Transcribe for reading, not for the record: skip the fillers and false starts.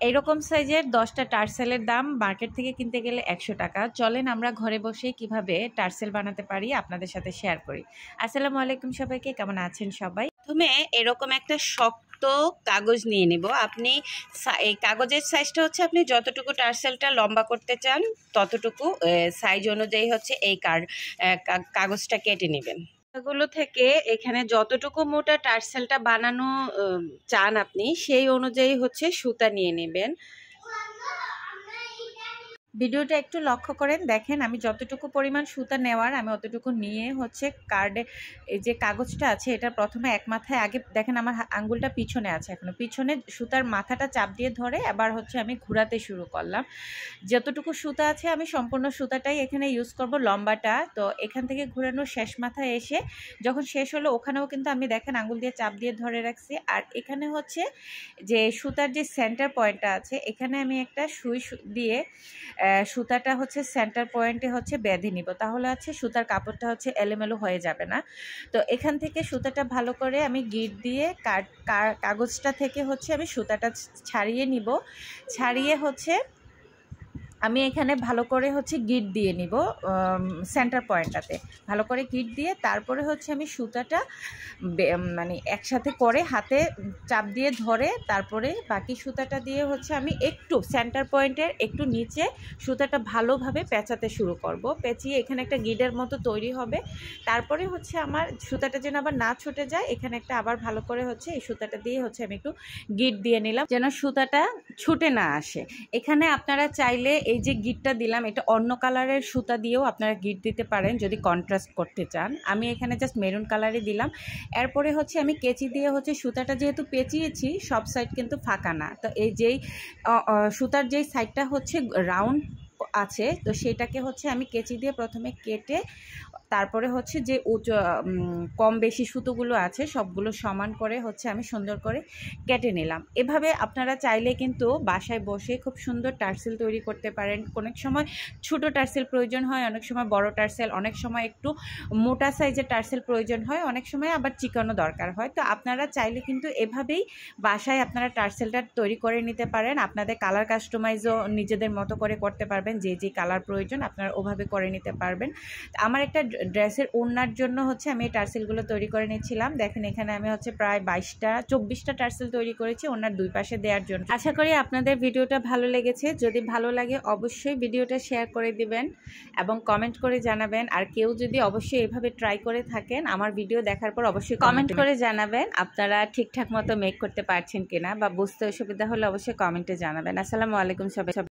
এইরকম সাইজের 10টা টার্সেলের দাম মার্কেট থেকে কিনতে গেলে 100 টাকা। চলেন আমরা ঘরে বসে কিভাবে টার্সেল বানাতে পারি আপনাদের সাথে শেয়ার করি। আসসালামু আলাইকুম সবাইকে, কেমন আছেন সবাই? প্রথমে এরকম একটা শক্ত কাগজ নিয়ে নেব। আপনি এই কাগজের সাইজটা হচ্ছে আপনি যতটুকু টার্সেলটা লম্বা করতে চান ততটুকু সাইজ অনুযায়ী হচ্ছে এই কাগজটা কেটে নেবেন। গুলো থেকে এখানে যতটুকু মোটা টার্সেলটা বানানো চান আপনি সেই অনুযায়ী হচ্ছে সুতা নিয়ে নেবেন। ভিডিওটা একটু লক্ষ্য করেন, দেখেন আমি যতটুকু পরিমাণ সুতা নেওয়ার আমি অতটুকু নিয়ে হচ্ছে কার্ডে এই যে কাগজটা আছে এটা প্রথমে এক মাথায় আগে দেখেন আমার আঙ্গুলটা পিছনে আছে, এখনো পিছনে সুতার মাথাটা চাপ দিয়ে ধরে এবার হচ্ছে আমি ঘোরাতে শুরু করলাম। যতটুকু সুতা আছে আমি সম্পূর্ণ সুতাটাই এখানে ইউজ করব, লম্বাটা। তো এখান থেকে ঘোরানোর শেষ মাথায় এসে যখন শেষ হলো ওখানেও কিন্তু আমি দেখেন আঙ্গুল দিয়ে চাপ দিয়ে ধরে রাখছি। আর এখানে হচ্ছে যে সুতার যে সেন্টার পয়েন্টটা আছে এখানে আমি একটা সুই দিয়ে সুতাটা হচ্ছে সেন্টার পয়েন্টে হচ্ছে বেঁধে নিব, তাহলে হচ্ছে সুতার কাপড়টা হচ্ছে এলোমেলো হয়ে যাবে না। তো এখান থেকে সুতাটা ভালো করে আমি গিট দিয়ে কাগজটা থেকে হচ্ছে আমি সুতাটা ছাড়িয়ে নিব। ছাড়িয়ে হচ্ছে আমি এখানে ভালো করে হচ্ছে গিট দিয়ে নিব সেন্টার পয়েন্টটাতে, ভালো করে গিট দিয়ে তারপরে হচ্ছে আমি সুতাটা মানে একসাথে করে হাতে চাপ দিয়ে ধরে তারপরে বাকি সুতাটা দিয়ে হচ্ছে আমি একটু সেন্টার পয়েন্টের একটু নিচে সুতাটা ভালোভাবে পেঁচাতে শুরু করব। পেঁচিয়ে এখানে একটা গিডের মতো তৈরি হবে। তারপরে হচ্ছে আমার সুতাটা যেন আবার না ছুটে যায় এখানে একটা আবার ভালো করে হচ্ছে এই সুতাটা দিয়ে হচ্ছে আমি একটু গিট দিয়ে নিলাম যেন সুতাটা ছুটে না আসে। এখানে আপনারা চাইলে এই যে গিটটা দিলাম এটা অন্য কালারের সুতা দিয়েও আপনারা গিট দিতে পারেন যদি কন্ট্রাস্ট করতে চান। আমি এখানে জাস্ট মেরুন কালারে দিলাম। এরপরে হচ্ছে আমি কেচি দিয়ে হচ্ছে সুতাটা যেহেতু পেঁচিয়েছি সব সাইড কিন্তু ফাঁকা না, তো এই যেই সুতার যেই সাইডটা হচ্ছে রাউন্ড আছে তো সেটাকে হচ্ছে আমি কেচি দিয়ে প্রথমে কেটে তারপরে হচ্ছে যে কম বেশি সুতোগুলো আছে সবগুলো সমান করে হচ্ছে আমি সুন্দর করে কেটে নিলাম। এভাবে আপনারা চাইলে কিন্তু বাসায় বসে খুব সুন্দর টার্সেল তৈরি করতে পারেন। অনেক সময় ছোটো টার্সেল প্রয়োজন হয়, অনেক সময় বড় টার্সেল, অনেক সময় একটু মোটা সাইজের টার্সেল প্রয়োজন হয়, অনেক সময় আবার চিকানো দরকার হয়। তো আপনারা চাইলে কিন্তু এভাবেই বাসায় আপনারা টার্সেলটা তৈরি করে নিতে পারেন। আপনাদের কালার কাস্টমাইজও নিজেদের মতো করে করতে পারবেন, যে যে কালার প্রয়োজন আপনারা ওভাবে করে নিতে পারবেন। আমার একটা ড্রেসের ওড়নার জন্য হচ্ছে আমি এই টার্সেলগুলো তৈরি করে নিচ্ছিলাম। দেখেন এখানে আমি হচ্ছে প্রায় 24টা টার্সেল তৈরি করেছি ওড়নার দুই পাশে দেওয়ার জন্য। আশা করি আপনাদের ভিডিওটা ভালো লেগেছে। যদি ভালো লাগে অবশ্যই ভিডিওটা শেয়ার করে দিবেন এবং কমেন্ট করে জানাবেন। আর কেউ যদি অবশ্যই এভাবে ট্রাই করে থাকেন আমার ভিডিও দেখার পর অবশ্যই কমেন্ট করে জানাবেন আপনারা ঠিকঠাক মতো মেক করতে পারছেন কিনা, বা বুঝতে অসুবিধা হলে অবশ্যই কমেন্টে জানাবেন। আসসালামু আলাইকুম সবাই।